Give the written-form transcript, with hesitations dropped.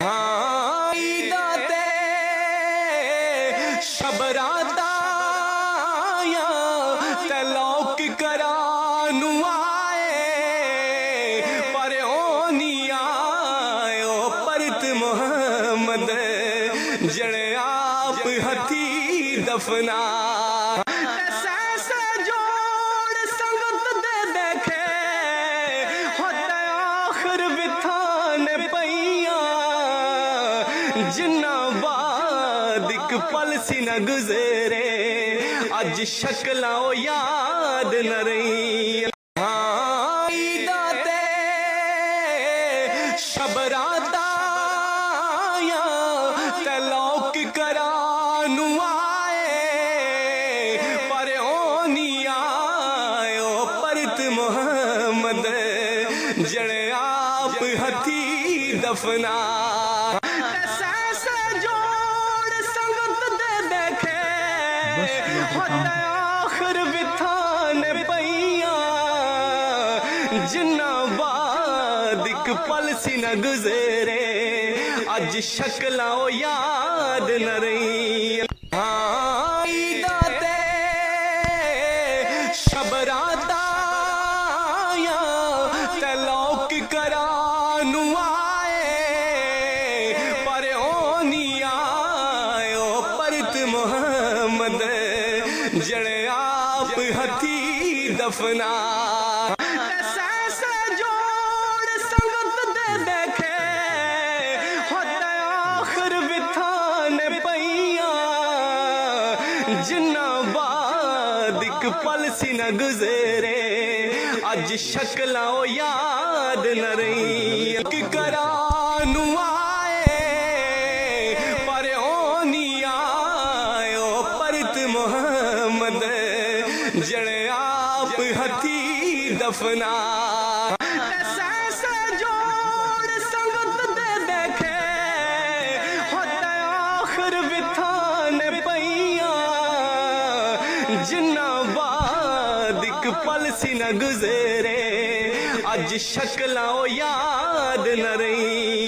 हाँ ईदा ते शबराता या ते लोक करानू आए पर ओ नहीं आयो परत मोहम्मद जड़े आप हथी दफना जिन्ना बाद एक पल सी न गुजरे अज शक्लां याद न रही। हाँ ईदा ते शबराता या ते लोक करानू आए पर ओ नहीं आयो परत मोहम्मद जड़े आप हथी दफना आखिर बिथाने पैया जिन्ना बाद एक पल सी न गुजरे अज शक्लां याद न रही। हाँ ईदा ते शबराता या ते लोक करानू आए पर ओ नहीं आयो परत मोहम्मद जड़े आप हथी दफना जोड़ संगत दे देखे होता आखिर बिथाने पैया जिन्ना बाद एक पल सी न गुजरे अज शक्लां याद न रही। करानू आए पर ओ नहीं आयो परत मोहम्मद जड़े आप हथी दफना जोड़ संगत दे देखे होता आखिर बिथाने पैया जिन्ना बाद एक पल सी न गुजरे अज शक्लां याद न रही।